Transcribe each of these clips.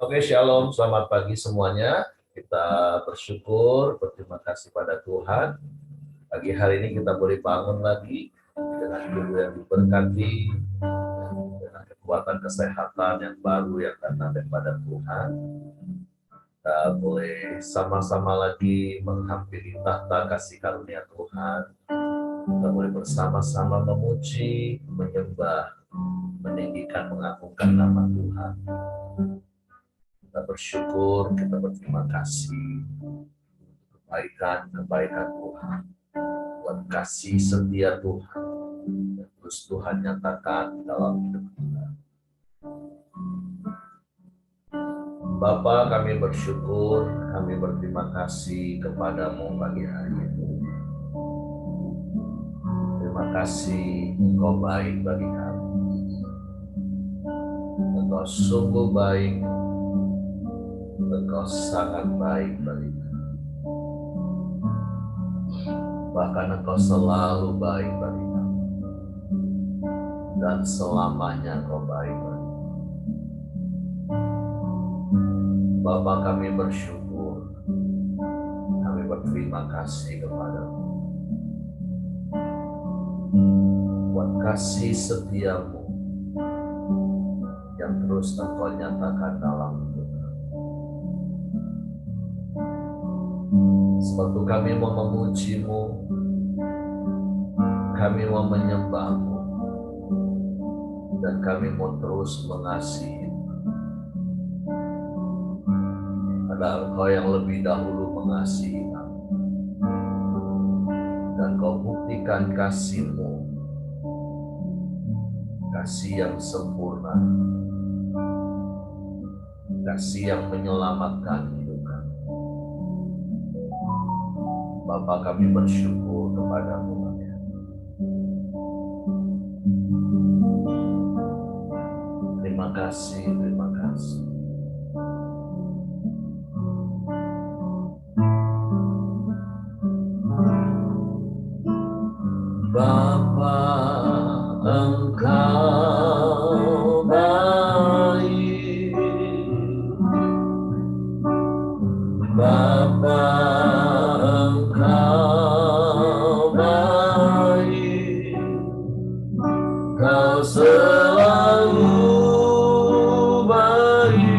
Oke, shalom, selamat pagi semuanya. Kita bersyukur, berterima kasih pada Tuhan. Pagi hari ini kita boleh bangun lagi dengan tubuh yang diberkati, dengan kekuatan kesehatan yang baru yang datang daripada Tuhan. Kita boleh sama-sama lagi menghampiri tahta kasih karunia Tuhan. Kita boleh bersama-sama memuji, menyembah, meninggikan, mengagungkan nama Tuhan. Kita bersyukur, kita berterima kasih kebaikan Tuhan, buat kasih setia Tuhan yang terus Tuhan nyatakan dalam hidup kita. Bapa, kami bersyukur, kami berterima kasih kepadamu pagi hari ini. Terima kasih, Engkau baik bagi kami. Engkau sungguh baik, Engkau sangat baik bagi kami. Bahkan Engkau selalu baik bagi kami. Dan selamanya Engkau baik bagi kami. Bapa, kami bersyukur, kami berterima kasih kepadamu. Buat kasih setiamu yang terus Engkau nyatakan dalam hidup kami. Sebab kami mau memuji-Mu, kami mau menyembah-Mu, dan kami mau terus mengasihi. Padahal Engkau yang lebih dahulu mengasihi kami. Dan Kau buktikan kasih-Mu, kasih yang sempurna, kasih yang menyelamatkan hidup kami. Bapa, kami bersyukur kepadamu. Terima kasih, terima kasih. Bapa, Engkau baik. Bapa, Engkau baik. Kau selalu baik.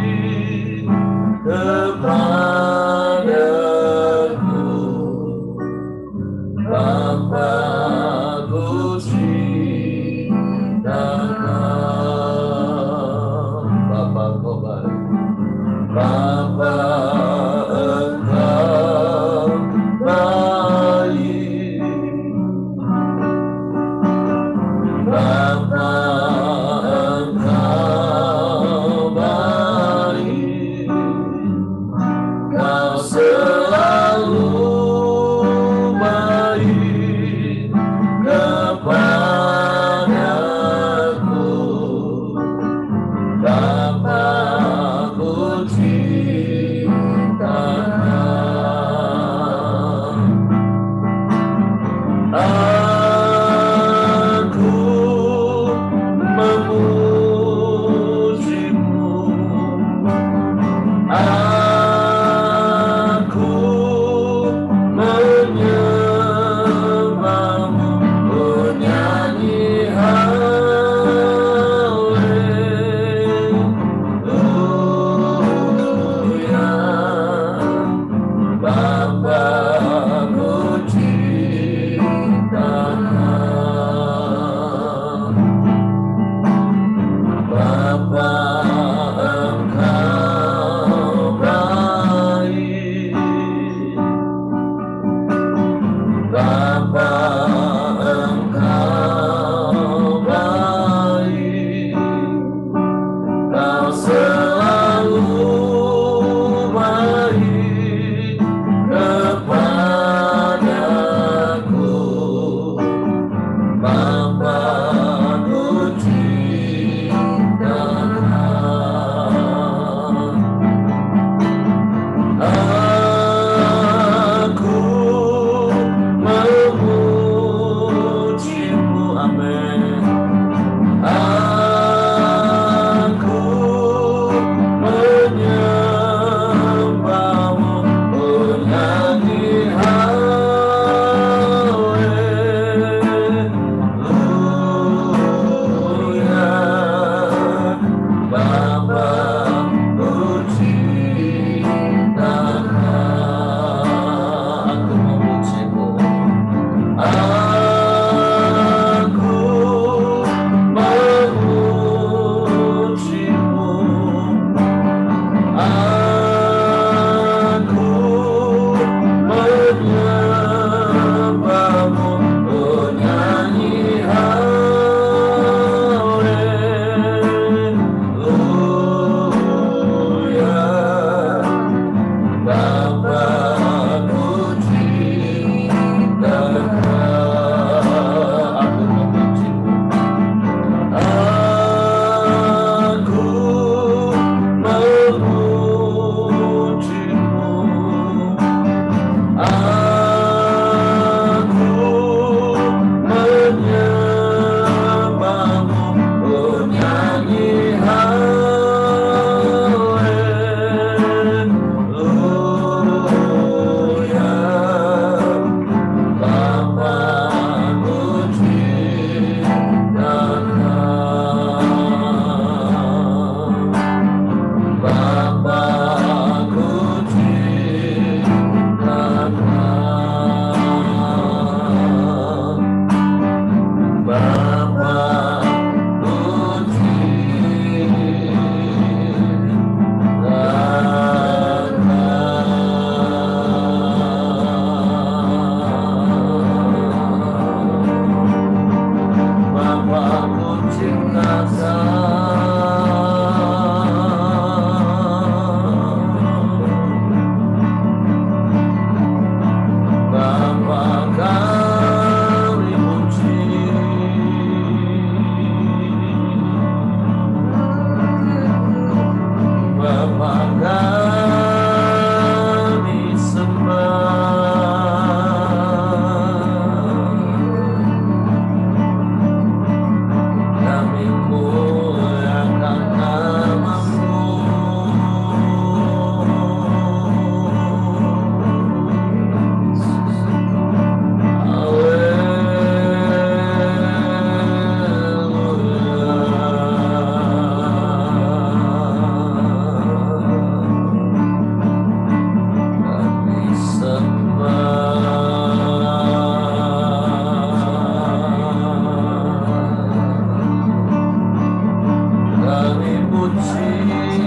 puji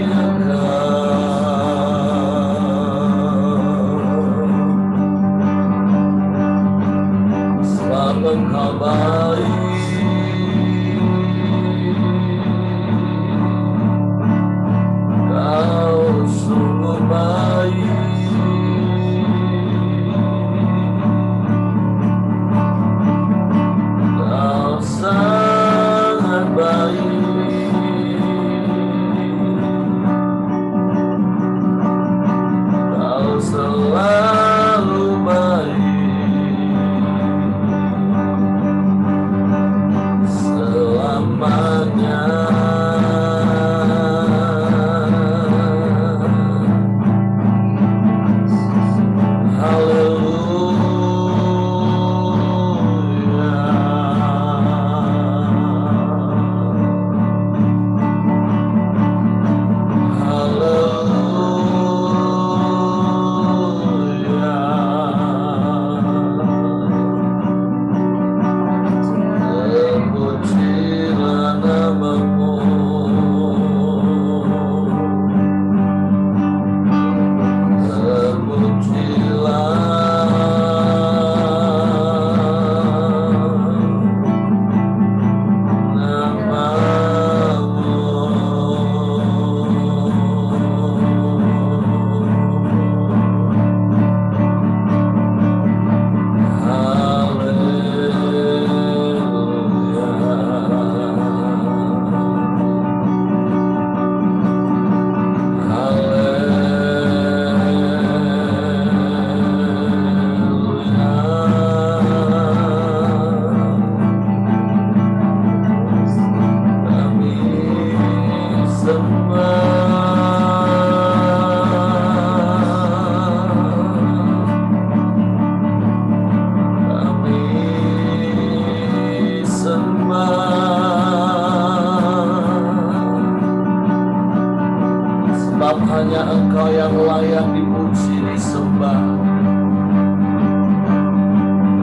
Engkau, sebab Engkau baik. Kau sungguh baik. Kau sangat baik. Kau selalu baik. Selamanya. Sebab hanya Engkau yang layak dipuji, disembah.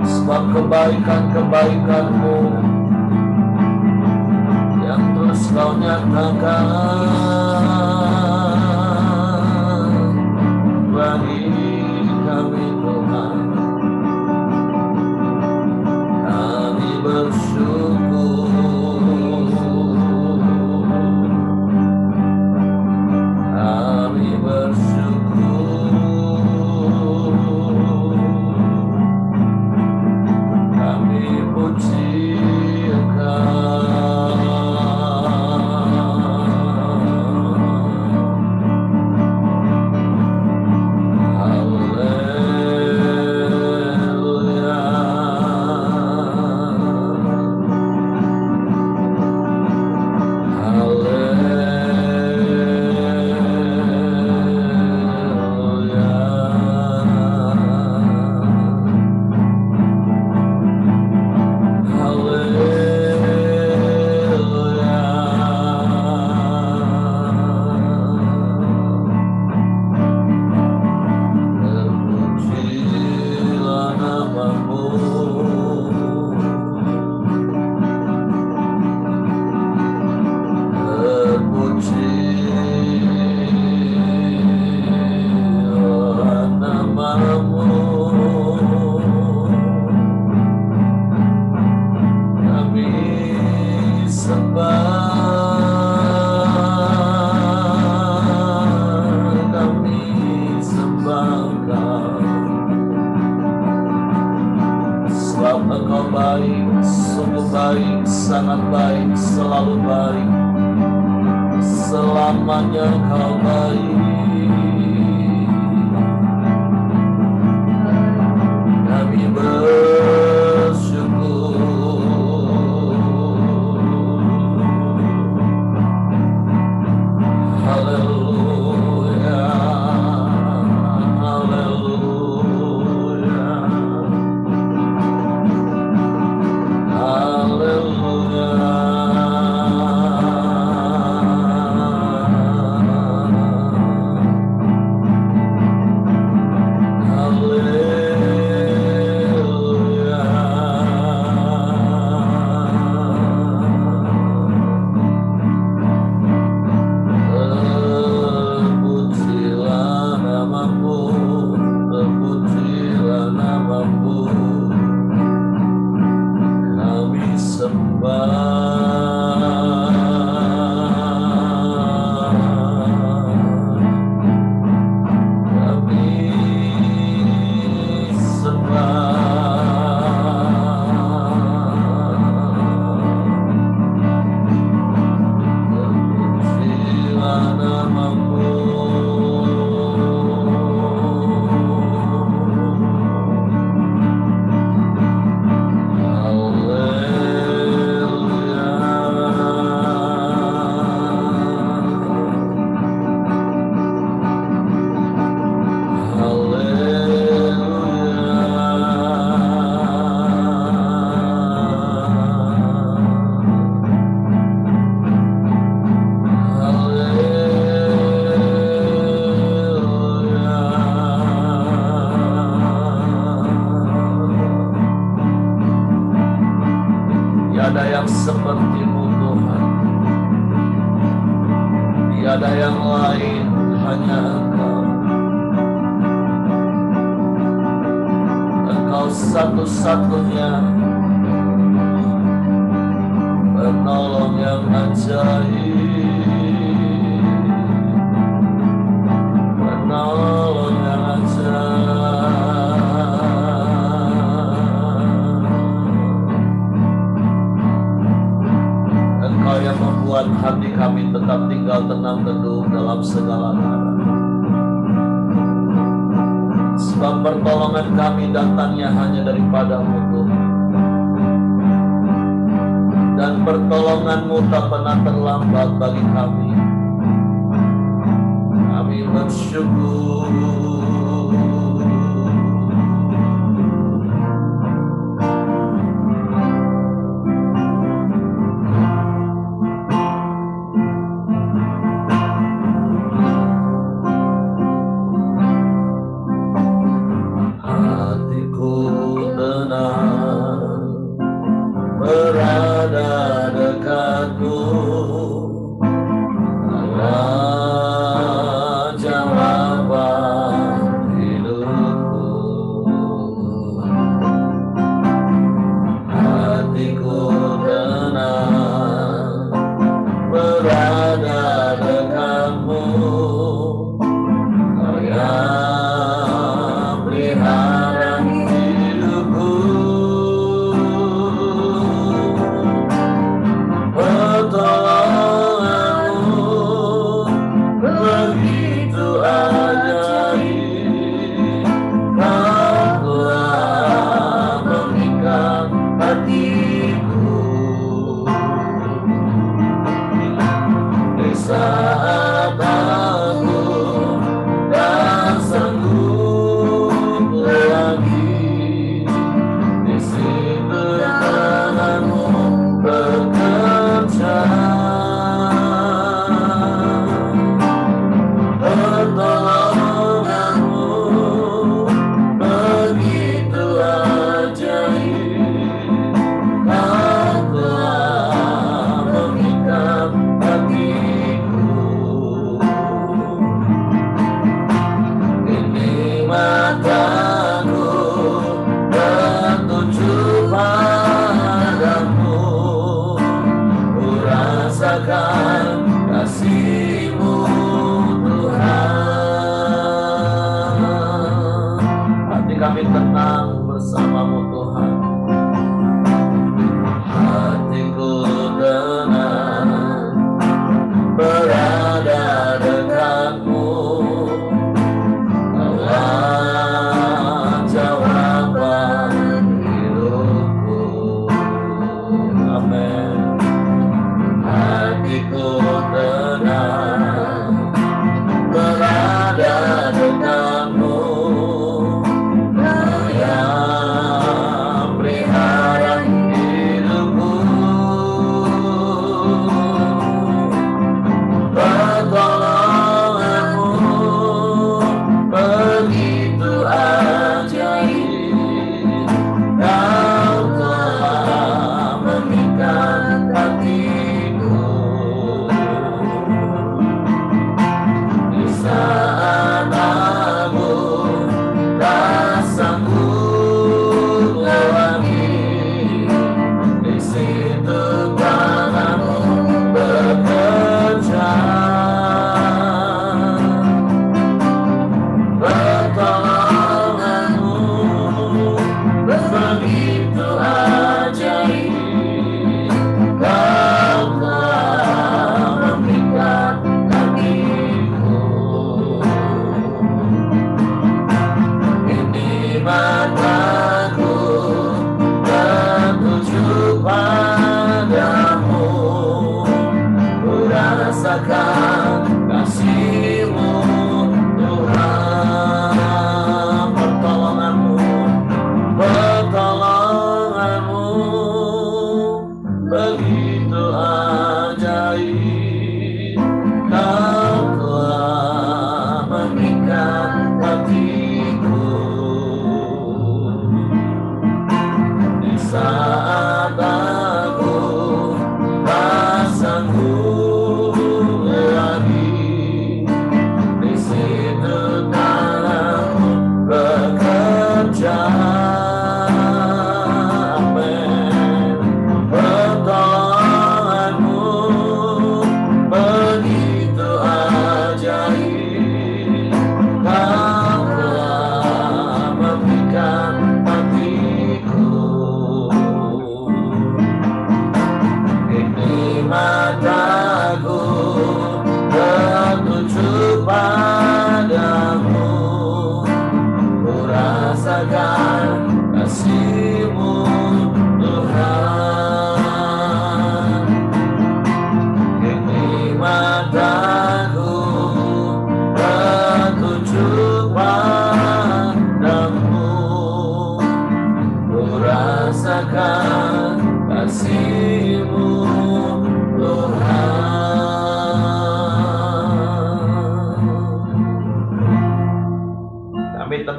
Sebab kebaikan-kebaikan-Mu yang terus Kau nyatakan bagi kami Tuhan. Kami bersyukur. Engkau baik, sungguh baik, sangat baik, selalu baik. Selamanya Engkau baik. Kami bersyukur. Haleluya, haleluya, haleluya. Tiada yang lain, hanya Engkau. Engkau satu-satunya penolong yang ajaib, penolong yang ajaib. Engkau yang membuat hati kami tetap tinggal tenang teduh dalam segala keadaan. Sebab pertolongan kami datangnya hanya daripada-Mu Tuhan. Dan pertolongan-Mu tak pernah terlambat bagi kami. Kami bersyukur.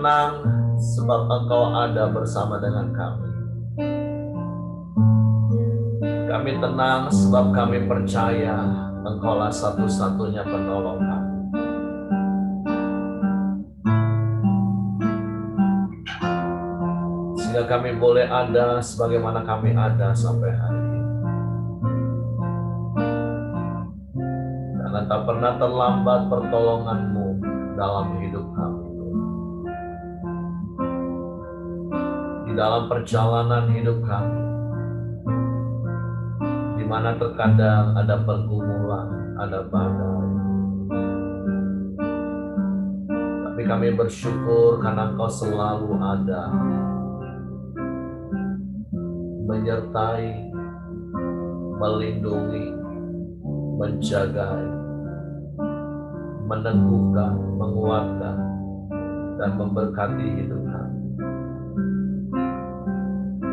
tenang sebab Engkau ada bersama dengan kami. Kami tenang sebab kami percaya Engkaulah satu-satunya penolong kami. Sehingga kami boleh ada sebagaimana kami ada sampai hari ini. Karena tak pernah terlambat pertolongan-Mu dalam hidup kami. Di dalam perjalanan hidup kami, di mana terkadang ada pergumulan, ada badai. Tapi kami bersyukur karena Engkau selalu ada, menyertai, melindungi, menjaga, meneguhkan, menguatkan, dan memberkati hidup kami.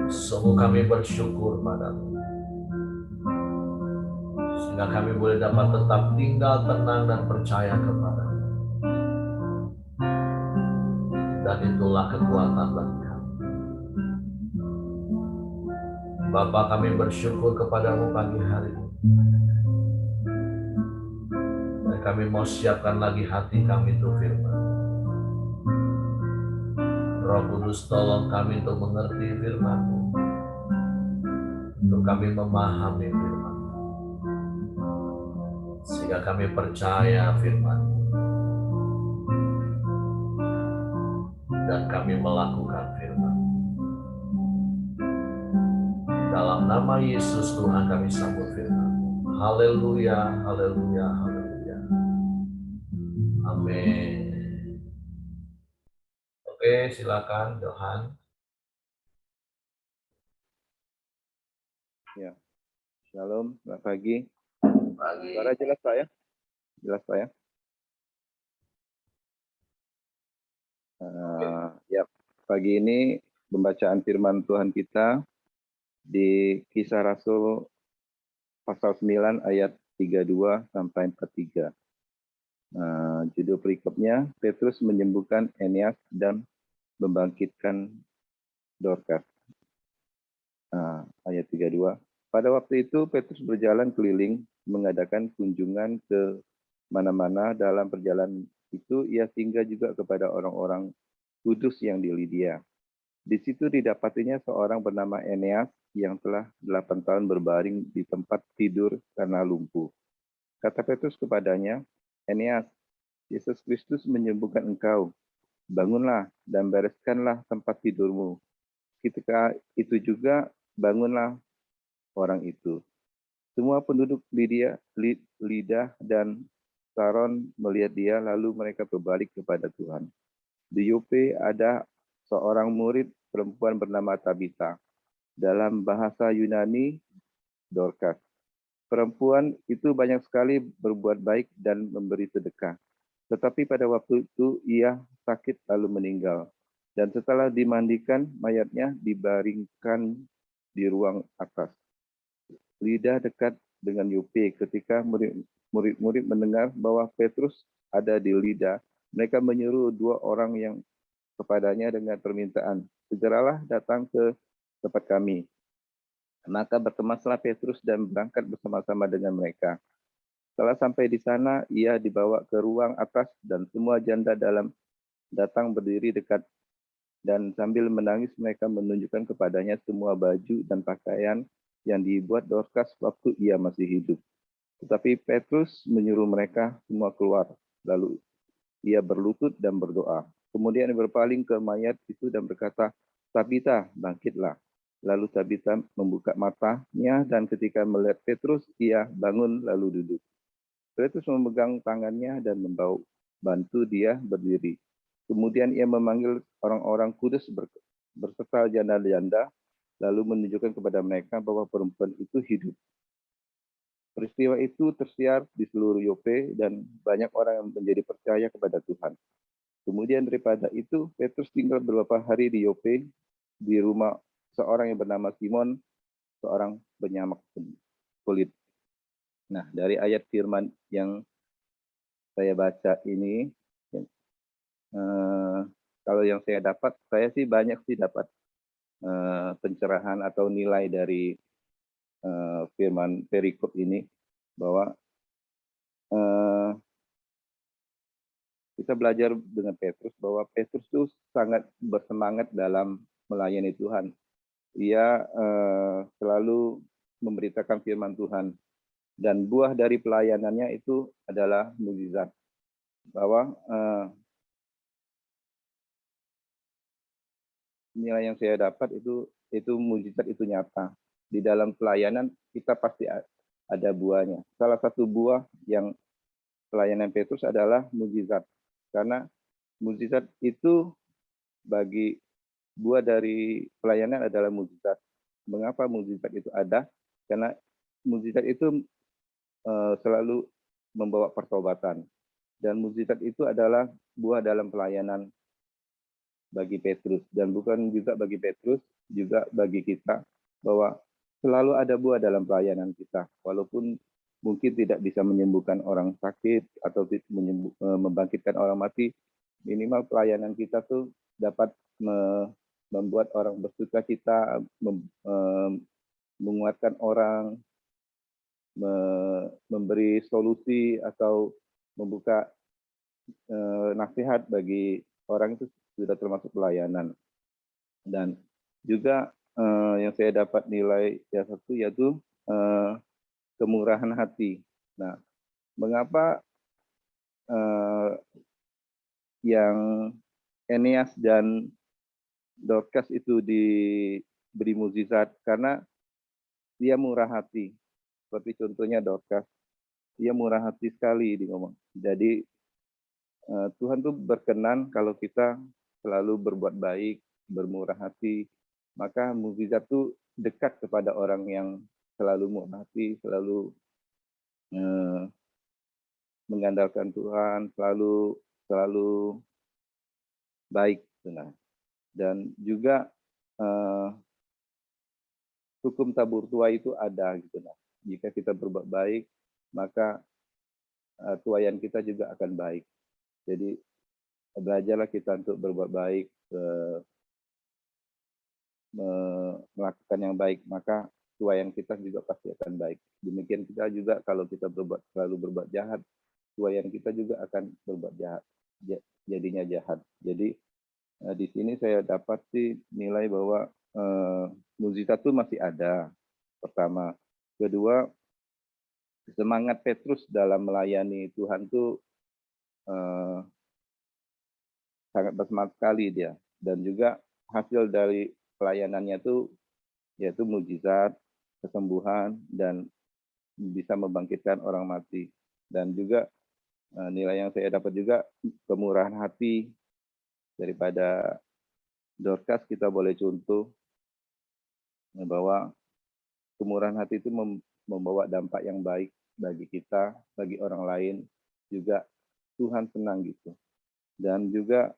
Sungguh kami bersyukur padamu, sehingga kami boleh dapat tetap tinggal tenang dan percaya kepadamu. Dan itulah kekuatan bagi kami. Bapa, kami bersyukur kepadamu pagi hari ini. Dan kami mau siapkan lagi hati kami untuk firman. Roh Kudus, tolong kami untuk mengerti firman-Mu, untuk kami memahami firman, sehingga kami percaya firman-Mu dan kami melakukan firman. Dalam nama Yesus Tuhan kami sambut firman. Haleluya, haleluya, haleluya. Amin. Oke, silakan Johan. Ya, shalom, selamat pagi. Pagi. Suara jelas Pak ya? Jelas Pak ya? Ya, pagi ini pembacaan firman Tuhan kita di Kisah Rasul pasal 9 ayat 32 sampai 43. Judul perikopnya, Petrus menyembuhkan Eneas dan membangkitkan Dorcas. Ayat 32. Pada waktu itu Petrus berjalan keliling mengadakan kunjungan ke mana-mana. Dalam perjalanan itu ia singgah juga kepada orang-orang kudus yang di Lydia. Di situ didapatinya seorang bernama Eneas yang telah 8 tahun berbaring di tempat tidur karena lumpuh. Kata Petrus kepadanya, Eneas, Yesus Kristus menyembuhkan engkau. Bangunlah dan bereskanlah tempat tidurmu. Ketika itu juga bangunlah orang itu. Semua penduduk Lida dan Saron melihat dia, lalu mereka berbalik kepada Tuhan. Di Yope ada seorang murid perempuan bernama Tabita. Dalam bahasa Yunani, Dorcas. Perempuan itu banyak sekali berbuat baik dan memberi sedekah. Tetapi pada waktu itu ia sakit lalu meninggal. Dan setelah dimandikan, mayatnya dibaringkan di ruang atas. Lida dekat dengan Yope. Ketika murid-murid mendengar bahwa Petrus ada di Lida, mereka menyuruh 2 orang yang kepadanya dengan permintaan, segeralah datang ke tempat kami. Maka berkemaslah Petrus dan berangkat bersama-sama dengan mereka. Setelah sampai di sana, ia dibawa ke ruang atas dan semua janda dalam datang berdiri dekat, dan sambil menangis mereka menunjukkan kepadanya semua baju dan pakaian yang dibuat Dorcas waktu ia masih hidup. Tetapi Petrus menyuruh mereka semua keluar, lalu ia berlutut dan berdoa. Kemudian berpaling ke mayat itu dan berkata, Tabita, bangkitlah. Lalu Tabita membuka matanya dan ketika melihat Petrus, ia bangun lalu duduk. Petrus memegang tangannya dan membantu dia berdiri. Kemudian ia memanggil orang-orang kudus berserta janda-janda, lalu menunjukkan kepada mereka bahwa perempuan itu hidup. Peristiwa itu tersiar di seluruh Yope dan banyak orang yang menjadi percaya kepada Tuhan. Kemudian daripada itu, Petrus tinggal beberapa hari di Yope di rumah seorang yang bernama Simon, seorang penyamak kulit. Nah, dari ayat firman yang saya baca ini, kalau yang saya dapat, saya sih banyak sih dapat pencerahan atau nilai dari firman perikop ini, bahwa kita belajar dengan Petrus bahwa Petrus itu sangat bersemangat dalam melayani Tuhan. Ia selalu memberitakan firman Tuhan, dan buah dari pelayanannya itu adalah mukjizat. Bahwa nilai yang saya dapat itu mukjizat itu nyata. Di dalam pelayanan kita pasti ada buahnya. Salah satu buah yang pelayanan Petrus adalah mukjizat. Karena mukjizat itu bagi buah dari pelayanan adalah mukjizat. Mengapa mukjizat itu ada? Karena mukjizat itu selalu membawa pertobatan. Dan mukjizat itu adalah buah dalam pelayanan bagi Petrus. Dan bukan juga bagi Petrus, juga bagi kita, bahwa selalu ada buah dalam pelayanan kita. Walaupun mungkin tidak bisa menyembuhkan orang sakit atau membangkitkan orang mati, minimal pelayanan kita tuh dapat membuat orang bersuka cita, menguatkan orang, memberi solusi atau membuka nasihat bagi orang, itu sudah termasuk pelayanan. Dan juga yang saya dapat nilai yang satu yaitu kemurahan hati. Nah, mengapa yang Eneas dan Dorcas itu diberi mukjizat? Karena dia murah hati. Seperti contohnya Dorcas, dia murah hati sekali di ngomong. Jadi Tuhan tuh berkenan kalau kita selalu berbuat baik, bermurah hati. Maka mukjizat tuh dekat kepada orang yang selalu murah hati, selalu mengandalkan Tuhan, selalu baik. Nah. Dan juga hukum tabur tuai itu ada gitu. Nah. Jika kita berbuat baik, maka tuaian kita juga akan baik. Jadi belajarlah kita untuk berbuat baik, melakukan yang baik, maka tuaian kita juga pasti akan baik. Demikian kita juga kalau kita selalu berbuat jahat, tuaian kita juga akan berbuat jahat, jadinya jahat. Jadi di sini saya dapat sih nilai bahwa mukjizat itu masih ada. Pertama, kedua, semangat Petrus dalam melayani Tuhan itu sangat bersemangat sekali dia. Dan juga hasil dari pelayanannya itu yaitu mukjizat, kesembuhan, dan bisa membangkitkan orang mati. Dan juga nilai yang saya dapat juga kemurahan hati daripada Dorcas. Kita boleh contoh bahwa kemurahan hati itu membawa dampak yang baik bagi kita, bagi orang lain, juga Tuhan senang gitu. Dan juga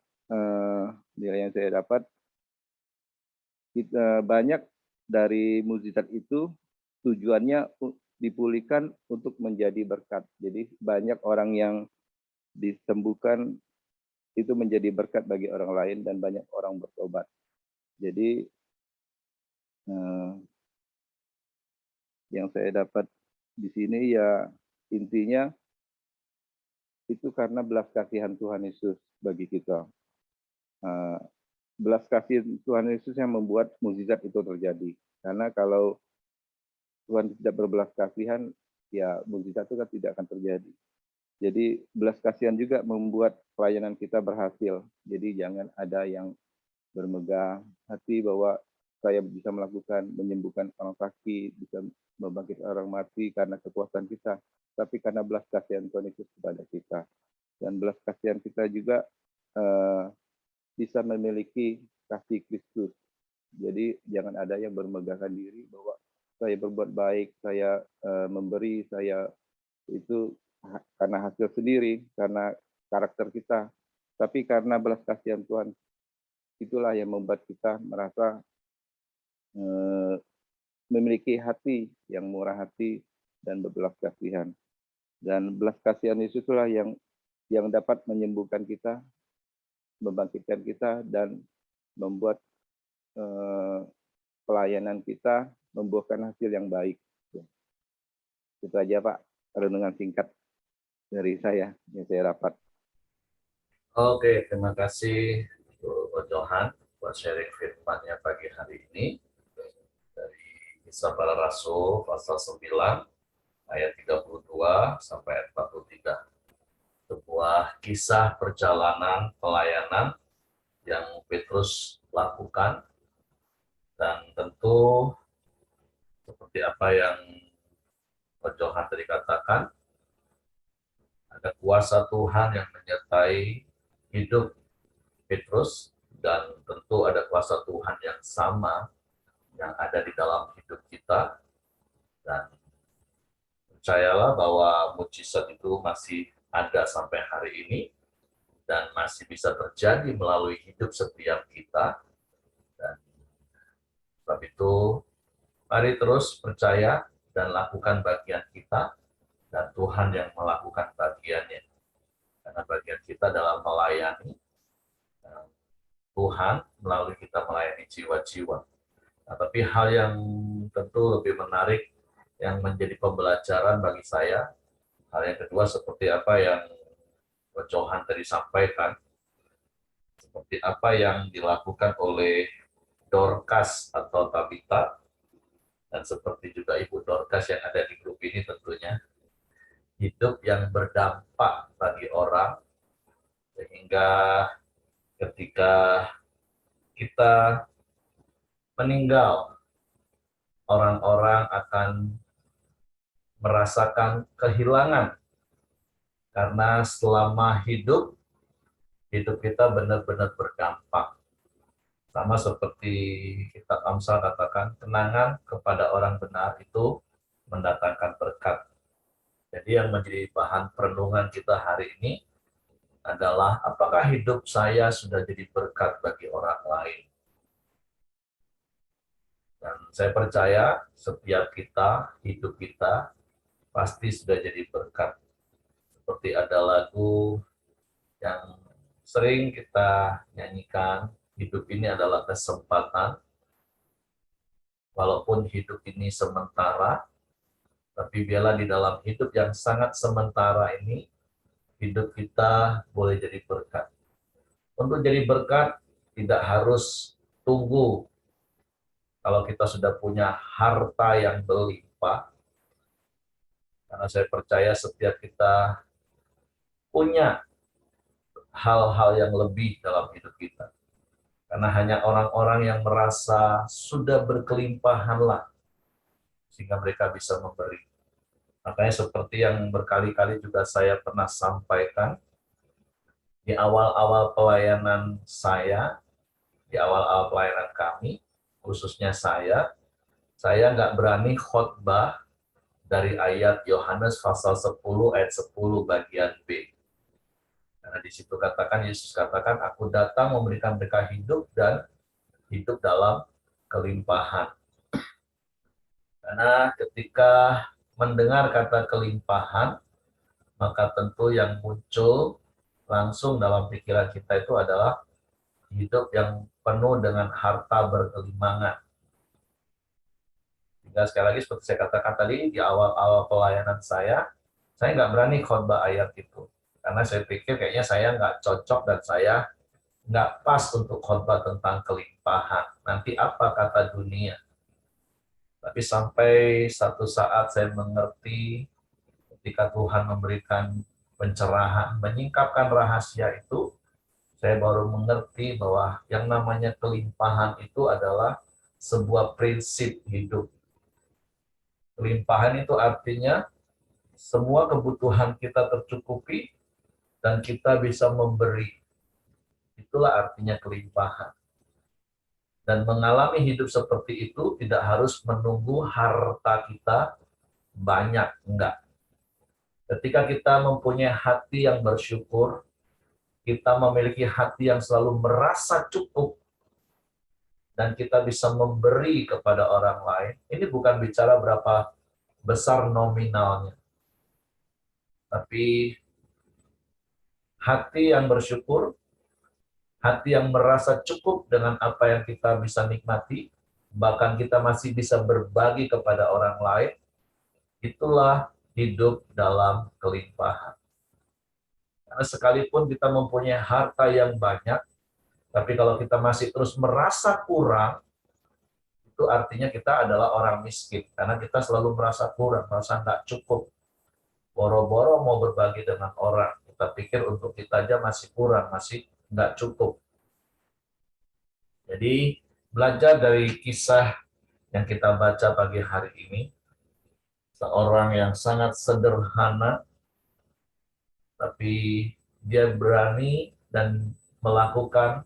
nilai yang saya dapat, banyak dari mukjizat itu tujuannya dipulihkan untuk menjadi berkat. Jadi banyak orang yang disembuhkan itu menjadi berkat bagi orang lain, dan banyak orang bertobat. Jadi yang saya dapat di sini ya intinya itu karena belas kasihan Tuhan Yesus bagi kita. Belas kasihan Tuhan Yesus yang membuat mukjizat itu terjadi. Karena kalau Tuhan tidak berbelas kasihan, ya mukjizat itu kan tidak akan terjadi. Jadi belas kasihan juga membuat pelayanan kita berhasil. Jadi jangan ada yang bermegah hati bahwa saya bisa menyembuhkan orang sakit, bisa membangkitkan orang mati karena kekuasaan kita, tapi karena belas kasihan Tuhan Yesus kepada kita. Dan belas kasihan kita juga bisa memiliki kasih Kristus. Jadi jangan ada yang bermegahkan diri bahwa saya berbuat baik, saya memberi, saya itu karena hasil sendiri, karena karakter kita. Tapi karena belas kasihan Tuhan, itulah yang membuat kita merasa memiliki hati yang murah hati dan berbelas kasihan. Dan belas kasihan Yesus itulah yang dapat menyembuhkan kita membangkitkan kita dan membuat pelayanan kita membuahkan hasil yang baik. Itu aja Pak, renungan singkat dari saya yang saya rapat. Oke, terima kasih Pak Johan buat sharing firman-Nya pagi hari ini dari Kisah Para Rasul pasal 9 ayat 32 sampai ayat 43. Sebuah kisah perjalanan pelayanan yang Petrus lakukan, dan tentu seperti apa yang Pak Johan tadi katakan, ada kuasa Tuhan yang menyertai hidup Petrus, dan tentu ada kuasa Tuhan yang sama yang ada di dalam hidup kita. Dan percayalah bahwa mujizat itu masih ada sampai hari ini dan masih bisa terjadi melalui hidup setiap kita. Dan sebab itu mari terus percaya dan lakukan bagian kita, dan Tuhan yang melakukan bagiannya. Karena bagian kita dalam melayani Tuhan melalui kita melayani jiwa-jiwa. Nah, tapi hal yang tentu lebih menarik yang menjadi pembelajaran bagi saya, hal yang kedua seperti apa yang Pak Johan tadi sampaikan, seperti apa yang dilakukan oleh Dorcas atau Tabita, dan seperti juga Ibu Dorcas yang ada di grup ini, tentunya hidup yang berdampak bagi orang, sehingga ketika kita meninggal, orang-orang akan merasakan kehilangan, karena selama hidup kita benar-benar berdampak. Sama seperti kitab Amsal katakan, kenangan kepada orang benar itu mendatangkan berkat. Jadi yang menjadi bahan perenungan kita hari ini adalah apakah hidup saya sudah jadi berkat bagi orang lain. Dan saya percaya setiap kita, hidup kita pasti sudah jadi berkat. Seperti ada lagu yang sering kita nyanyikan, hidup ini adalah kesempatan. Walaupun hidup ini sementara, tapi biarlah di dalam hidup yang sangat sementara ini, hidup kita boleh jadi berkat. Untuk jadi berkat, tidak harus tunggu kalau kita sudah punya harta yang berlimpah. Karena saya percaya setiap kita punya hal-hal yang lebih dalam hidup kita. Karena hanya orang-orang yang merasa sudah berkelimpahanlah sehingga mereka bisa memberi. Makanya seperti yang berkali-kali juga saya pernah sampaikan, di awal-awal pelayanan saya, di awal-awal pelayanan kami, khususnya saya nggak berani khotbah dari ayat Yohanes pasal 10 ayat 10 bagian B. Karena di situ katakan, Yesus katakan, aku datang memberikan mereka hidup dan hidup dalam kelimpahan. Karena ketika mendengar kata kelimpahan, maka tentu yang muncul langsung dalam pikiran kita itu adalah hidup yang penuh dengan harta berkelimangan. Hingga sekali lagi seperti saya katakan tadi, di awal-awal pelayanan saya nggak berani khotbah ayat itu. Karena saya pikir kayaknya saya nggak cocok dan saya nggak pas untuk khotbah tentang kelimpahan. Nanti apa kata dunia? Tapi sampai satu saat saya mengerti ketika Tuhan memberikan pencerahan, menyingkapkan rahasia itu, saya baru mengerti bahwa yang namanya kelimpahan itu adalah sebuah prinsip hidup. Kelimpahan itu artinya semua kebutuhan kita tercukupi dan kita bisa memberi. Itulah artinya kelimpahan. Dan mengalami hidup seperti itu tidak harus menunggu harta kita banyak, enggak. Ketika kita mempunyai hati yang bersyukur, kita memiliki hati yang selalu merasa cukup, dan kita bisa memberi kepada orang lain. Ini bukan bicara berapa besar nominalnya, tapi hati yang bersyukur hati yang merasa cukup dengan apa yang kita bisa nikmati, bahkan kita masih bisa berbagi kepada orang lain, itulah hidup dalam kelimpahan. Karena sekalipun kita mempunyai harta yang banyak, tapi kalau kita masih terus merasa kurang, itu artinya kita adalah orang miskin. Karena kita selalu merasa kurang, merasa nggak cukup. Boro-boro mau berbagi dengan orang, kita pikir untuk kita aja masih kurang, masih nggak cukup. Jadi belajar dari kisah yang kita baca pagi hari ini, seorang yang sangat sederhana, tapi dia berani dan melakukan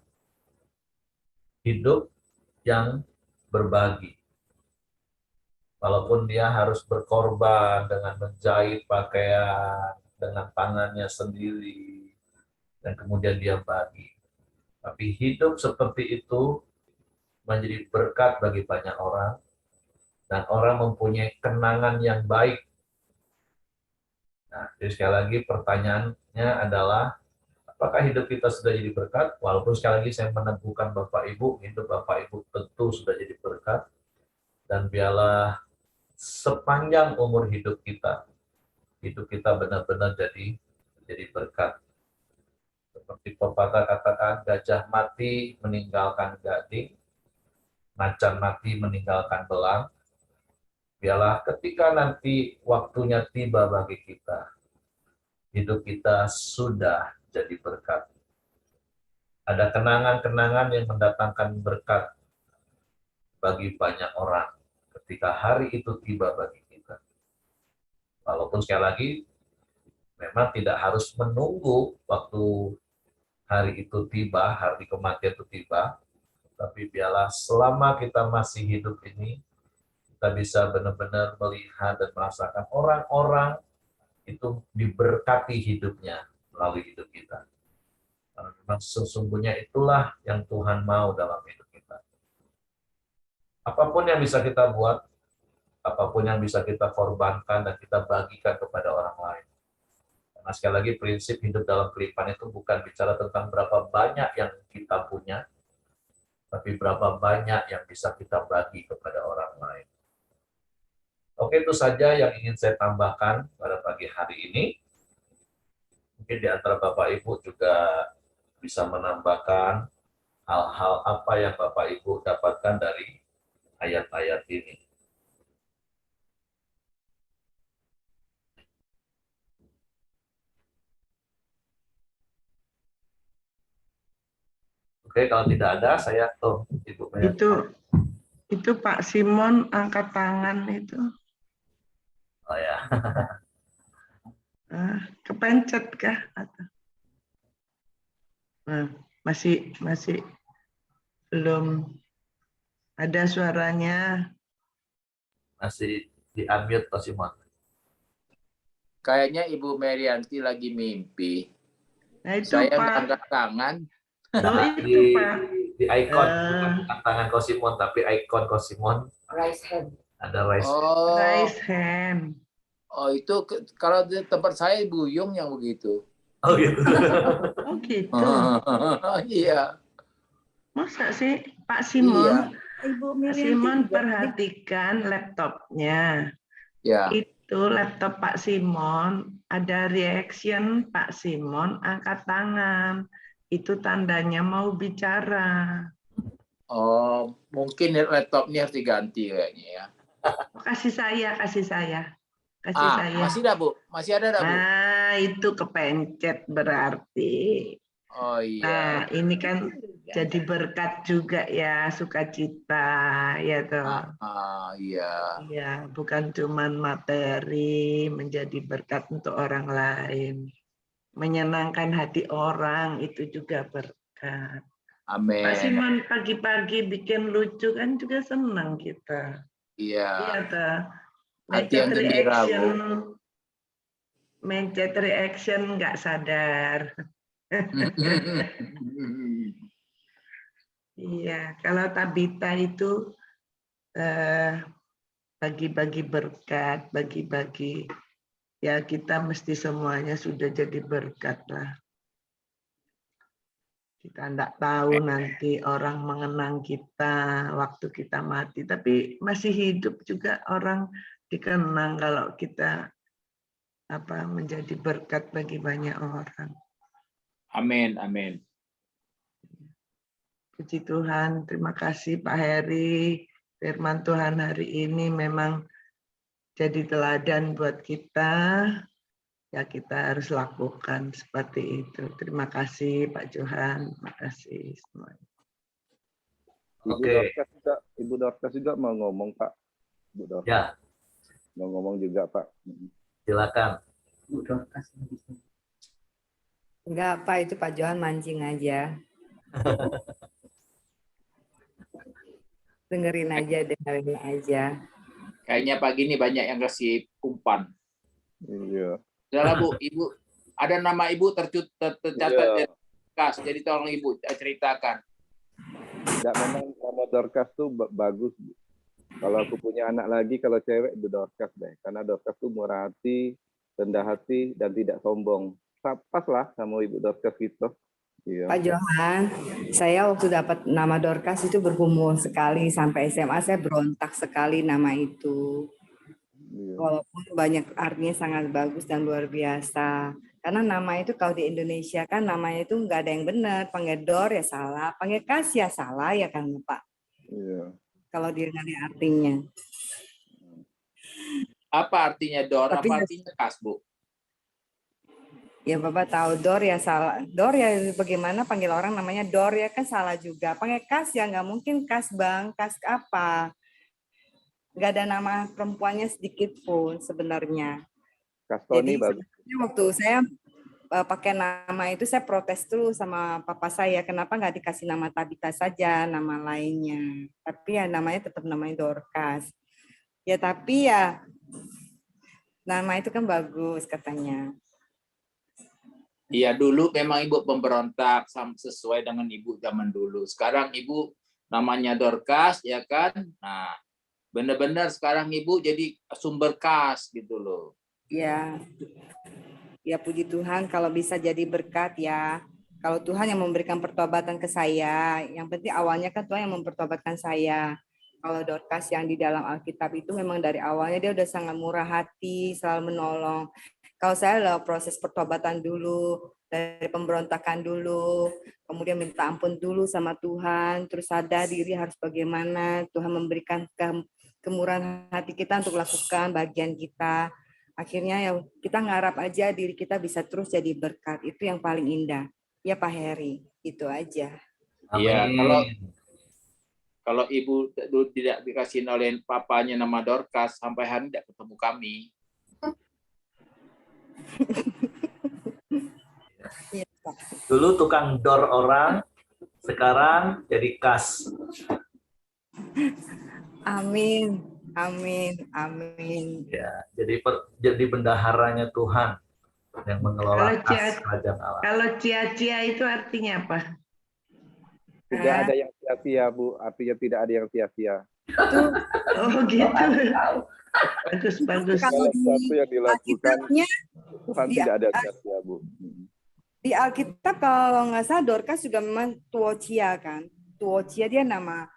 hidup yang berbagi. Walaupun dia harus berkorban dengan menjahit pakaian dengan tangannya sendiri, dan kemudian dia bagi. Tapi hidup seperti itu menjadi berkat bagi banyak orang, dan orang mempunyai kenangan yang baik. Nah, jadi sekali lagi pertanyaannya adalah, apakah hidup kita sudah jadi berkat? Walaupun sekali lagi saya meneguhkan Bapak Ibu, hidup Bapak Ibu tentu sudah jadi berkat, dan biarlah sepanjang umur hidup kita benar-benar jadi berkat. Seperti pepatah katakan, gajah mati meninggalkan gading, macan mati meninggalkan belang. Biarlah ketika nanti waktunya tiba bagi kita, hidup kita sudah jadi berkat. Ada kenangan-kenangan yang mendatangkan berkat bagi banyak orang ketika hari itu tiba bagi kita. Walaupun sekali lagi, memang tidak harus menunggu waktu hari itu tiba, hari kematian itu tiba, tapi biarlah selama kita masih hidup ini, kita bisa benar-benar melihat dan merasakan orang-orang itu diberkati hidupnya melalui hidup kita. Karena memang sesungguhnya itulah yang Tuhan mau dalam hidup kita. Apapun yang bisa kita buat, apapun yang bisa kita korbankan dan kita bagikan kepada orang lain. Karena sekali lagi prinsip hidup dalam kelimpahan itu bukan bicara tentang berapa banyak yang kita punya, tapi berapa banyak yang bisa kita bagi kepada orang lain. Oke, itu saja yang ingin saya tambahkan pada pagi hari ini. Mungkin di antara Bapak Ibu juga bisa menambahkan hal-hal apa yang Bapak Ibu dapatkan dari ayat-ayat ini. Oke, kalau tidak ada, saya Ibu Maya. Itu Pak Simon angkat tangan itu. Oh ya. Kepencet kah? Masih belum ada suaranya. Masih di-unmute Pak Simon. Kayaknya Ibu Merianti lagi mimpi. Nah itu Saya Pak. angkat tangan. Oh itu Pak. Di icon, bukan tangan Kosimon, tapi icon Kosimon. Raise hand. Ada raise. Raise hand. Oh itu kalau di tempat saya Ibu Yung yang begitu. Oh gitu. Oh gitu. Iya. Masa sih Pak Simon? Iya. Pak Simon perhatikan laptopnya. Ya. Itu laptop Pak Simon, ada reaction Pak Simon angkat tangan. Itu tandanya mau bicara. Oh, mungkin laptopnya harus diganti kayaknya ya. Kasih saya. Masih ada Bu? Masih ada Bu? Nah, itu kepencet berarti. Oh iya. Nah, ini kan jadi berkat juga ya, sukacita ya toh. Iya. Iya, bukan cuman materi, menjadi berkat untuk orang lain. Menyenangkan hati orang itu juga berkat. Amin. Pak Simon pagi-pagi bikin lucu kan juga senang kita. Iya. Iya toh. Hati yang gembira, Bu. Mencet reaction nggak sadar. Iya, kalau Tabita itu bagi-bagi berkat, bagi-bagi, ya kita mesti semuanya sudah jadi berkat lah. Kita tidak tahu nanti orang mengenang kita waktu kita mati, tapi masih hidup juga orang dikenang kalau kita menjadi berkat bagi banyak orang. Amin, amin. Puji Tuhan, terima kasih Pak Heri. Firman Tuhan hari ini memang jadi teladan buat kita. Ya kita harus lakukan seperti itu. Terima kasih Pak Johan, terima kasih semuanya. Oke. Ibu Dorcas juga mau ngomong, Pak. Ibu Dorcas. Ya, Mau ngomong juga, Pak. silakan. Enggak, Pak, itu Pak Johan mancing aja. Dengerin aja. Kayaknya pagi ini banyak yang kasih umpan. Iya. Udahlah Bu, Ibu ada nama Ibu tercatat Iya. di kas, jadi tolong Ibu ceritakan. Enggak, memang nama Dorcas tuh bagus. Bu. Kalau aku punya anak lagi, kalau cewek itu Dorcas deh. Karena Dorcas tuh murah hati, rendah hati, dan tidak sombong. Pas lah sama Ibu Dorcas gitu. Iya. Pak Johan, saya waktu dapat nama Dorcas itu bergumul sekali. Sampai SMA saya berontak sekali nama itu. Iya. Walaupun banyak artinya sangat bagus dan luar biasa. Karena nama itu kalau di Indonesia kan namanya itu nggak ada yang benar. Panggil Dor ya salah, panggil Kas ya salah ya kan Pak. Iya. Kalau dia nggak ada artinya. Apa artinya Dor? Tapi Apa artinya Kas, Bu? Ya Bapak tahu Dor ya salah. Dor ya bagaimana panggil orang namanya Dor ya kan salah juga. Panggil Kas ya nggak mungkin Kas Bang, Kas apa. Nggak ada nama perempuannya sedikit pun sebenarnya. Kastoni Jadi bagus. sebenarnya waktu saya pakai nama itu saya protes dulu sama papa saya. Kenapa nggak dikasih nama Tabita saja, nama lainnya. Tapi ya namanya tetap namanya Dorcas. Ya tapi ya nama itu kan bagus katanya. Iya, dulu memang Ibu pemberontak sesuai dengan Ibu zaman dulu. Sekarang Ibu namanya Dorcas, ya kan? Nah, benar-benar sekarang Ibu jadi sumber kas gitu loh. Ya, ya puji Tuhan kalau bisa jadi berkat ya. Kalau Tuhan yang memberikan pertobatan ke saya, yang penting awalnya kan Tuhan yang mempertobatkan saya. Kalau Dorcas yang di dalam Alkitab itu memang dari awalnya dia udah sangat murah hati, selalu menolong. Kalau saya lewat proses pertobatan dulu, dari pemberontakan dulu, kemudian minta ampun dulu sama Tuhan, terus sadar diri harus bagaimana, Tuhan memberikan kemurahan hati kita untuk lakukan bagian kita. Akhirnya ya kita ngarap aja diri kita bisa terus jadi berkat, itu yang paling indah. Ya Pak Heri, itu aja. Iya, Amin. kalau Ibu dulu tidak dikasih oleh papanya nama Dorcas, sampai hari ini tidak ketemu kami. Iya, Pak. Dulu tukang dor orang, sekarang jadi kas. Amin, amin, amin. Ya, jadi bendaharanya Tuhan yang mengelola Kalau kas kerajaan Allah. Kalau cia-cia itu artinya apa? Tidak ada yang sia-sia, Bu. Artinya tidak ada yang sia-sia. Itu Oh gitu. Bagus, bagus. kalau Segala sesuatu yang dilakukan, Alkitabnya Tuhan di- tidak ada sia-sia, Bu. di Alkitab kalau nggak salah Dorcas juga memang Tuocia kan. Tuocia dia memang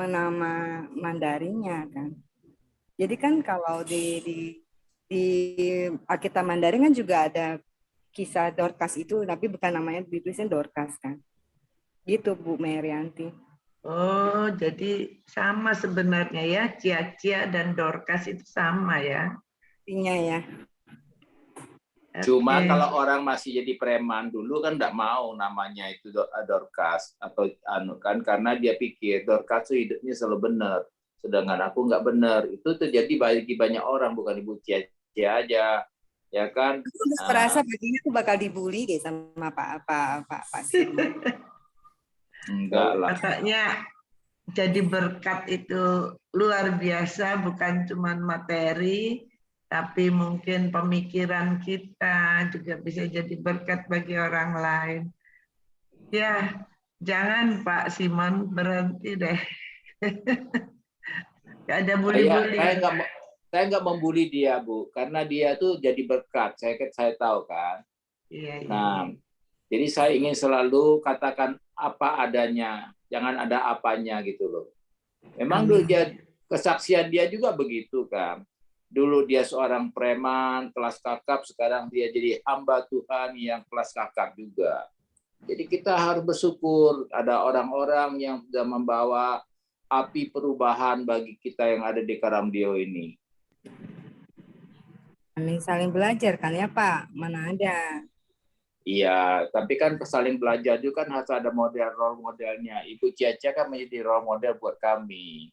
nama Mandarinnya kan. Jadi kan kalau di Alkitab Mandarin kan juga ada kisah Dorcas itu, tapi bukan namanya ditulisnya Dorcas kan. Gitu Bu Merianti. Oh, jadi sama sebenarnya ya, cia-cia dan Dorcas itu sama ya. Artinya ya. Cuma Oke. kalau orang masih jadi preman dulu kan enggak mau namanya itu Dorcas atau kan karena dia pikir Dorcas itu hidupnya selalu benar, sedangkan aku nggak benar. Itu terjadi bagi banyak orang, bukan Ibu Cia aja, ya kan? Aku udah merasa baginya tuh bakal dibully deh sama Pak Sirman. Enggak lah. Katanya jadi berkat itu luar biasa, bukan cuma materi, tapi mungkin pemikiran kita juga bisa jadi berkat bagi orang lain. Ya, jangan Pak Simon, berhenti deh. Gak ada bully-bully. Saya nggak membuli dia, Bu, karena dia tuh jadi berkat. Saya tahu kan. Iya, iya. Nah, jadi saya ingin selalu katakan apa adanya, jangan ada apanya gitu loh. Memang dulu dia kesaksian dia juga begitu kan. Dulu dia seorang preman kelas kakap, sekarang dia jadi hamba Tuhan yang kelas kakap juga. Jadi kita harus bersyukur ada orang-orang yang sudah membawa api perubahan bagi kita yang ada di Karamdio ini. Amin, saling belajar kan ya Pak? Mana ada. Iya, tapi kan saling belajar juga kan harus ada model role modelnya. Ibu Ciacia kan menjadi role model buat kami.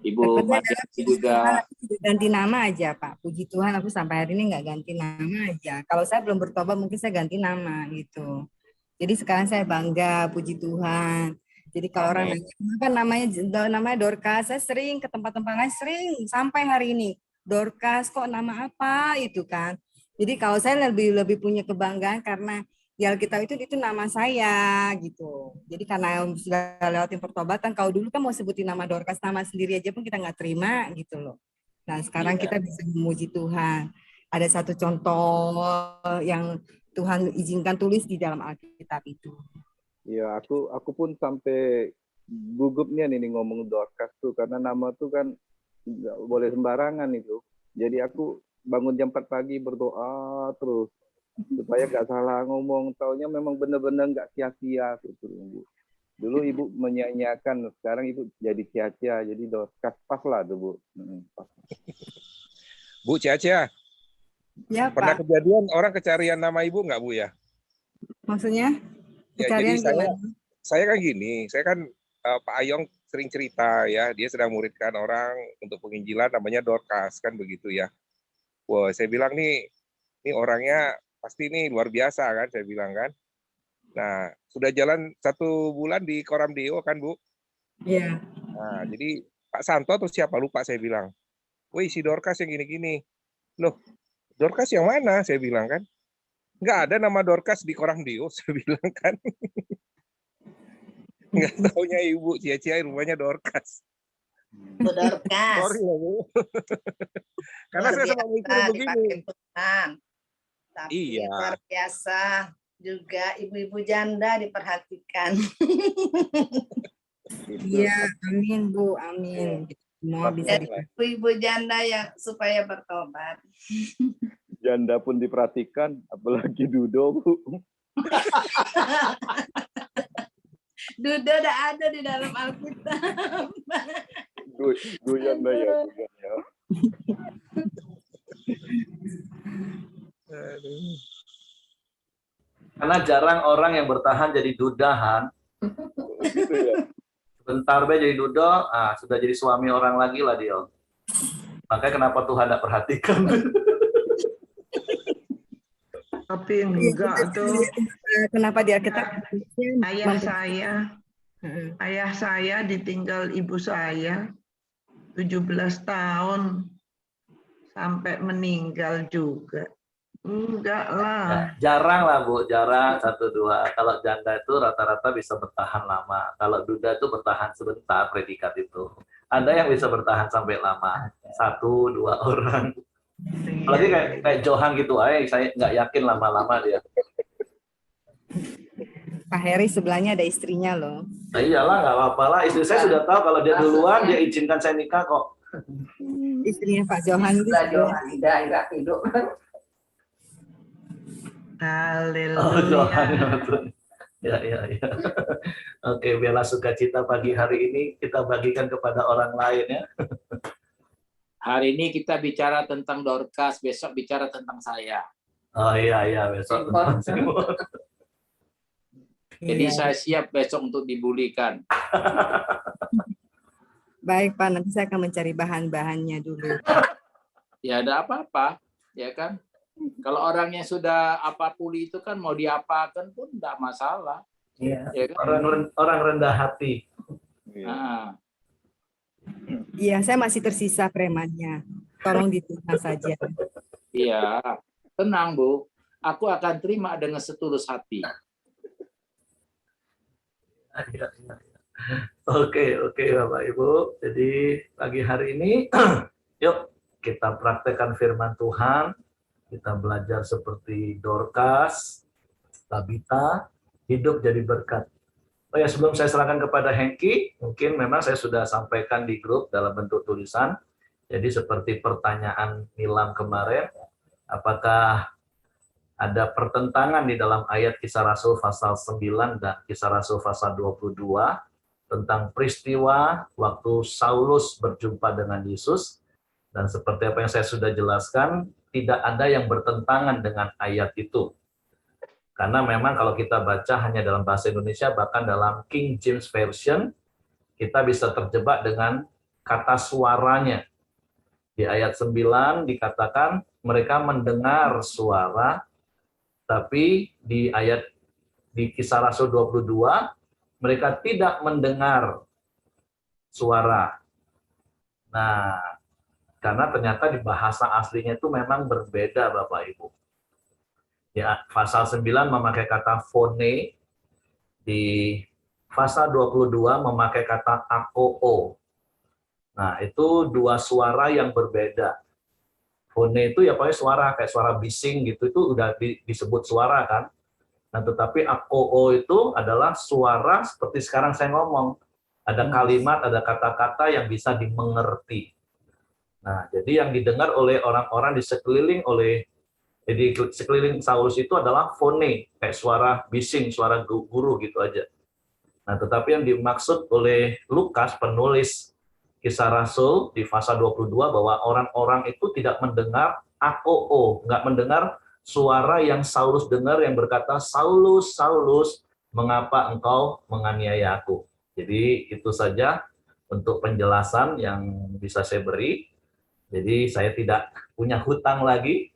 Ibu Matiasi juga. Ganti nama aja Pak. Puji Tuhan aku sampai hari ini nggak ganti nama aja. Kalau saya belum bertobat mungkin saya ganti nama gitu. Jadi sekarang saya bangga, puji Tuhan. Jadi kalau orang nanya, kenapa namanya Dorcas, saya sering ke tempat-tempat lain, sering sampai hari ini. Dorcas kok nama apa itu kan? Jadi kalau saya lebih punya kebanggaan karena di Alkitab itu nama saya gitu. Jadi karena sudah lewatin pertobatan, kalau dulu kan mau sebutin nama Dorcas, nama sendiri aja pun kita nggak terima gitu loh. Nah sekarang kita bisa memuji Tuhan. Ada satu contoh yang Tuhan izinkan tulis di dalam Alkitab itu. Ya, aku pun sampai gugupnya nih ngomong Dorcas tuh, karena nama tuh kan nggak boleh sembarangan itu. Jadi aku bangun jam 4 pagi berdoa terus supaya nggak salah ngomong. Taunya memang benar-benar nggak sia-sia gitu, Ibu. Dulu Ibu menyanyiakan, sekarang Ibu jadi sia-sia, jadi Dorcas pas lah tuh, Bu. Pas. Bu Ciacia, Ya pernah Pak. kejadian orang kecarian nama Ibu nggak Bu ya? Maksudnya? Ya, jadi saya kan gini, saya kan Pak Ayong sering cerita ya, dia sedang muridkan orang untuk penginjilan namanya Dorcas kan begitu ya. Wah, saya bilang nih orangnya pasti ini luar biasa kan, saya bilang kan. Nah, sudah jalan 1 bulan di Koramdeo kan Bu? Iya. Nah, jadi Pak Santo atau siapa lupa saya bilang, wih si Dorcas yang gini-gini. Loh, Dorcas yang mana? Saya bilang kan. Nggak ada nama Dorcas di Koramdeo, saya bilang kan. Nggak taunya Ibu Cia-Cia rumahnya Dorcas. Dorcas. Sorry ya, Bu. Karena saya sama mikir begini. Tuhan. Tapi Iya. luar biasa juga ibu-ibu janda diperhatikan. Iya, amin Bu, amin. Semua bisa Ibu-ibu janda yang supaya bertobat. Janda pun diperhatikan, apalagi Dudo, Bu. Dudo udah ada di dalam Alkitab. Janda ya. Karena jarang orang yang bertahan jadi dudahan. Gitu ya. Bentar be jadi dudo, sudah jadi suami orang lagi lah dia. Makanya kenapa Tuhan tidak perhatikan? Tapi enggak tuh. Kenapa dia kita Ayah saya ditinggal ibu saya 17 tahun sampai meninggal juga. Enggak lah. Ya, jarang lah Bu, jarang 1-2. Kalau janda itu rata-rata bisa bertahan lama. Kalau duda itu bertahan sebentar predikat itu. Ada yang bisa bertahan sampai lama, 1-2 orang. Apalagi kayak Johan gitu, saya nggak yakin lama-lama dia. Pak Heri sebelahnya ada istrinya loh. Nah iyalah, nggak apa-apa lah. Istri saya sudah tahu kalau dia duluan, dia izinkan saya nikah kok. Istrinya Pak Johan itu. Tidak hidup. Haleluya. Ya. Oke, bela sukacita pagi hari ini kita bagikan kepada orang lain ya. Hari ini kita bicara tentang Dorcas, besok bicara tentang saya. Oh iya besok. Jadi saya siap besok untuk dibulikan. Baik Pak, nanti saya akan mencari bahan-bahannya dulu. Ya ada apa-apa, ya kan? Kalau orangnya sudah apapun itu kan mau diapakan pun tidak masalah. Iya. Ya kan? Orang rendah hati. Nah, Iya, saya masih tersisa premannya. Tolong diterima saja. iya, tenang Bu. Aku akan terima dengan setulus hati. Iya. Oke Bapak Ibu. Jadi pagi hari ini, yuk kita praktekkan firman Tuhan. Kita belajar seperti Dorcas, Tabita, hidup jadi berkat. Oh ya, sebelum saya serahkan kepada Hengki, mungkin memang saya sudah sampaikan di grup dalam bentuk tulisan. Jadi seperti pertanyaan Nilam kemarin, apakah ada pertentangan di dalam ayat Kisah Rasul pasal 9 dan Kisah Rasul pasal 22 tentang peristiwa waktu Saulus berjumpa dengan Yesus. Dan seperti apa yang saya sudah jelaskan, tidak ada yang bertentangan dengan ayat itu. Karena memang kalau kita baca hanya dalam bahasa Indonesia, bahkan dalam King James Version, kita bisa terjebak dengan kata suaranya. Di ayat 9 dikatakan mereka mendengar suara, tapi di Kisah Rasul 22, mereka tidak mendengar suara. Nah, karena ternyata di bahasa aslinya itu memang berbeda, Bapak Ibu. Ya, pasal 9 memakai kata phone, di pasal 22 memakai kata akoo. Nah, itu dua suara yang berbeda. Phone itu ya pakai suara, kayak suara bising gitu, itu udah disebut suara kan. Nah, tetapi akoo itu adalah suara seperti sekarang saya ngomong. Ada kalimat, ada kata-kata yang bisa dimengerti. Nah, jadi yang didengar oleh orang-orang di sekeliling Saulus itu adalah phone, kayak suara bising, suara guru gitu aja. Nah, tetapi yang dimaksud oleh Lukas, penulis Kisah Rasul di pasal 22, bahwa orang-orang itu tidak mendengar akoo, nggak mendengar suara yang Saulus dengar yang berkata, Saulus, Saulus, mengapa engkau menganiaya aku? Jadi itu saja untuk penjelasan yang bisa saya beri. Jadi saya tidak punya hutang lagi,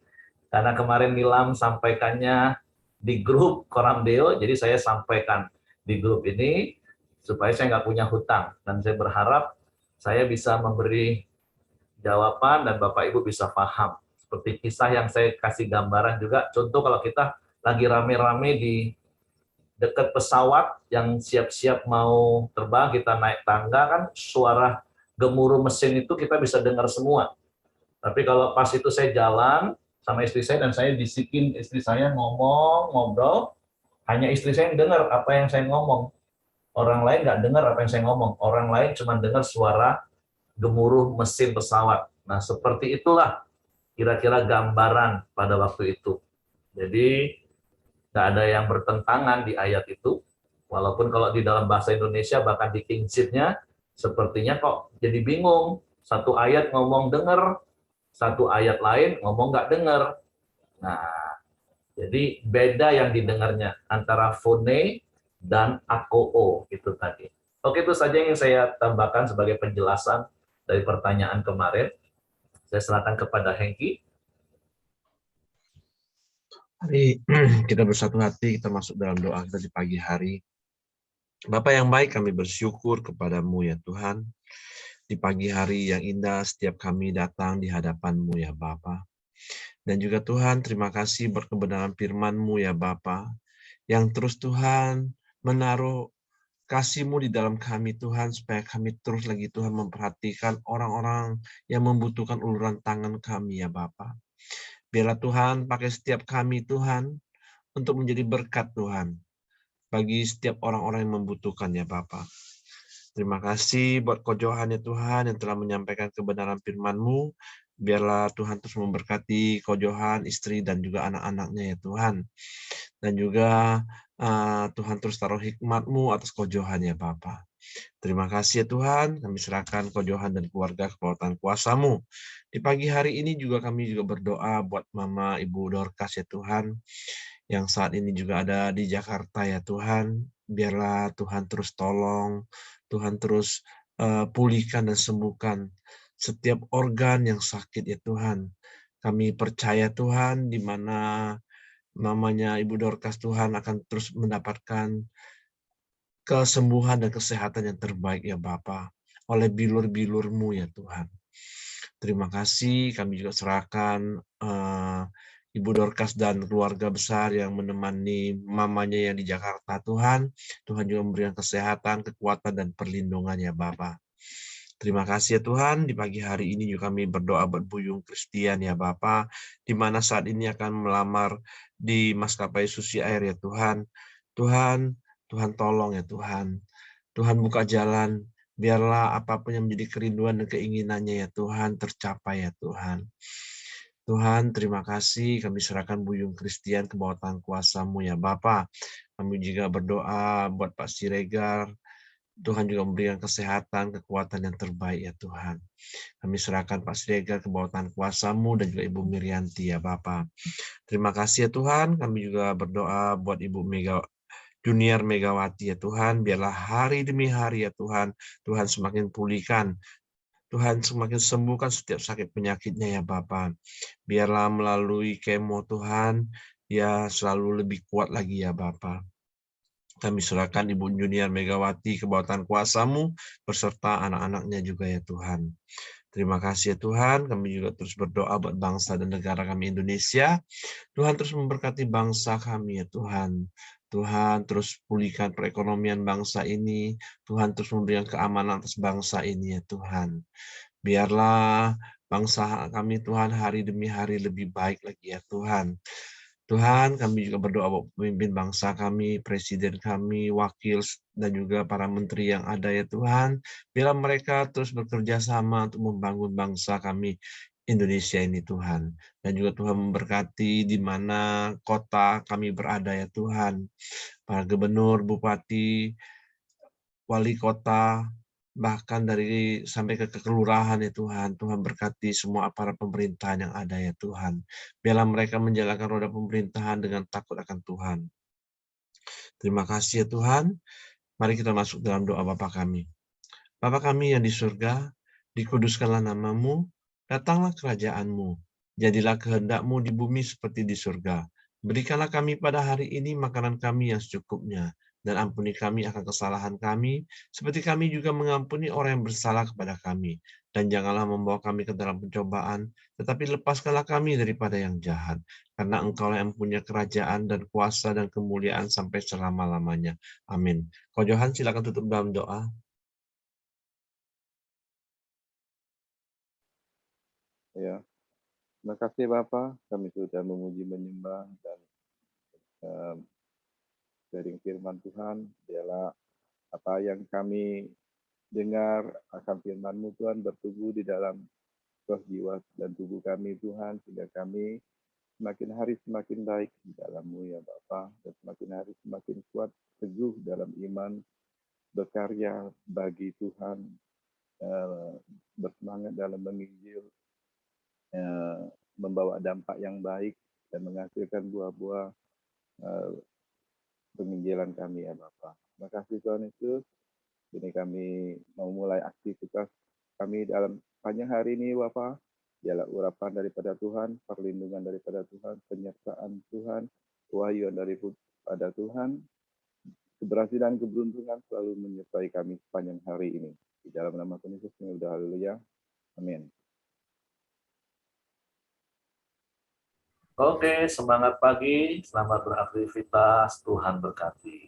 karena kemarin Nilam sampaikannya di grup Koramdeo, jadi saya sampaikan di grup ini supaya saya nggak punya hutang. Dan saya berharap saya bisa memberi jawaban dan Bapak Ibu bisa paham. Seperti kisah yang saya kasih gambaran juga, contoh kalau kita lagi rame-rame di dekat pesawat yang siap-siap mau terbang, kita naik tangga kan, suara gemuruh mesin itu kita bisa dengar semua. Tapi kalau pas itu saya jalan sama istri saya dan saya bisikin istri saya ngomong, ngobrol, hanya istri saya yang dengar apa yang saya ngomong. Orang lain nggak dengar apa yang saya ngomong. Orang lain cuma dengar suara gemuruh mesin pesawat. Nah, seperti itulah kira-kira gambaran pada waktu itu. Jadi, nggak ada yang bertentangan di ayat itu. Walaupun kalau di dalam bahasa Indonesia, bahkan di King James-nya, sepertinya kok jadi bingung. Satu ayat ngomong dengar, satu ayat lain ngomong nggak dengar. Nah, jadi beda yang didengarnya antara phone dan akoo itu tadi. Oke, itu saja yang saya tambahkan sebagai penjelasan dari pertanyaan kemarin. Saya serahkan kepada Hengki. Mari kita bersatu hati, kita masuk dalam doa kita di pagi hari. Bapa yang baik, kami bersyukur kepadamu ya Tuhan. Di pagi hari yang indah, setiap kami datang di hadapan-Mu ya Bapa. Dan juga Tuhan, terima kasih berkebenaran firman-Mu ya Bapa, yang terus Tuhan menaruh kasih-Mu di dalam kami Tuhan, supaya kami terus lagi Tuhan memperhatikan orang-orang yang membutuhkan uluran tangan kami ya Bapa. Biarlah Tuhan pakai setiap kami Tuhan, untuk menjadi berkat Tuhan, bagi setiap orang-orang yang membutuhkan ya Bapa. Terima kasih buat Ko Johan ya Tuhan yang telah menyampaikan kebenaran firman-Mu. Biarlah Tuhan terus memberkati Ko Johan, istri dan juga anak-anaknya ya Tuhan. Dan juga Tuhan terus taruh hikmat-Mu atas Ko Johan ya Bapa. Terima kasih ya Tuhan, kami serahkan Ko Johan dan keluarga ke bawah kuasa-Mu. Di pagi hari ini juga kami juga berdoa buat Mama Ibu Dorcas ya Tuhan, yang saat ini juga ada di Jakarta ya Tuhan. Biarlah Tuhan terus tolong, Tuhan terus pulihkan dan sembuhkan setiap organ yang sakit ya Tuhan. Kami percaya Tuhan, di mana mamanya Ibu Dorcas Tuhan akan terus mendapatkan kesembuhan dan kesehatan yang terbaik ya Bapa, oleh bilur-bilur-Mu ya Tuhan. Terima kasih, kami juga serahkan Ibu Dorcas dan keluarga besar yang menemani mamanya yang di Jakarta Tuhan. Tuhan juga memberikan kesehatan, kekuatan, dan perlindungan ya Bapa. Terima kasih ya Tuhan, di pagi hari ini juga kami berdoa buat Buyung Christian ya Bapa, di mana saat ini akan melamar di maskapai Susi Air ya Tuhan. Tuhan Tuhan tolong ya Tuhan. Tuhan buka jalan, biarlah apapun yang menjadi kerinduan dan keinginannya ya Tuhan tercapai ya Tuhan. Tuhan, terima kasih kami serahkan Buyung Christian ke bawah tangan kuasa-Mu ya Bapa. Kami juga berdoa buat Pak Siregar, Tuhan juga memberikan kesehatan, kekuatan yang terbaik ya Tuhan. Kami serahkan Pak Siregar ke bawah tangan kuasa-Mu dan juga Ibu Mirianti ya Bapa. Terima kasih ya Tuhan, kami juga berdoa buat Ibu Junior Megawati ya Tuhan, biarlah hari demi hari ya Tuhan, Tuhan semakin pulihkan, Tuhan semakin sembuhkan setiap sakit penyakitnya ya Bapa. Biarlah melalui kemo Tuhan, dia selalu lebih kuat lagi ya Bapa. Kami serahkan Ibu Junior Megawati ke bawah tangan kuasa-Mu beserta anak-anaknya juga ya Tuhan. Terima kasih ya Tuhan, kami juga terus berdoa buat bangsa dan negara kami Indonesia. Tuhan terus memberkati bangsa kami ya Tuhan. Tuhan terus pulihkan perekonomian bangsa ini. Tuhan terus memberikan keamanan atas bangsa ini ya Tuhan. Biarlah bangsa kami Tuhan hari demi hari lebih baik lagi ya Tuhan. Tuhan, kami juga berdoa buat pemimpin bangsa kami, presiden kami, wakil, dan juga para menteri yang ada ya Tuhan. Biarlah mereka terus bekerja sama untuk membangun bangsa kami, Indonesia ini Tuhan. Dan juga Tuhan memberkati di mana kota kami berada ya Tuhan. Para gubernur, bupati, wali kota, bahkan dari sampai ke kelurahan ya Tuhan. Tuhan berkati semua aparat pemerintahan yang ada ya Tuhan. Biarlah mereka menjalankan roda pemerintahan dengan takut akan Tuhan. Terima kasih ya Tuhan. Mari kita masuk dalam doa Bapa kami. Bapa kami yang di surga, dikuduskanlah nama-Mu, datanglah kerajaan-Mu. Jadilah kehendak-Mu di bumi seperti di surga. Berikanlah kami pada hari ini makanan kami yang secukupnya, dan ampuni kami akan kesalahan kami, seperti kami juga mengampuni orang yang bersalah kepada kami. Dan janganlah membawa kami ke dalam pencobaan, tetapi lepaskanlah kami daripada yang jahat. Karena Engkau yang punya kerajaan dan kuasa dan kemuliaan sampai selama-lamanya. Amin. Ko Johan, silakan tutup dalam doa. Ya, terima kasih Bapak. Kami sudah memuji menyembah dan sharing firman Tuhan. Biarlah apa yang kami dengar akan firman-Mu Tuhan bertumbuh di dalam roh jiwa dan tubuh kami Tuhan, sehingga kami semakin hari semakin baik di dalam-Mu ya Bapa, dan semakin hari semakin kuat, teguh dalam iman, berkarya bagi Tuhan, bersemangat dalam menginjil, membawa dampak yang baik dan menghasilkan buah-buah penginjilan kami ya Bapa. Terima kasih Tuhan Yesus. Ini kami mau mulai aktivitas kami dalam panjang hari ini Bapa. Dialah urapan daripada Tuhan, perlindungan daripada Tuhan, penyertaan Tuhan, kewahyuan daripada Tuhan, keberhasilan keberuntungan selalu menyertai kami sepanjang hari ini. Di dalam nama Tuhan Yesus kami berdoa, haleluya. Amin. Oke, semangat pagi, selamat beraktivitas, Tuhan berkati.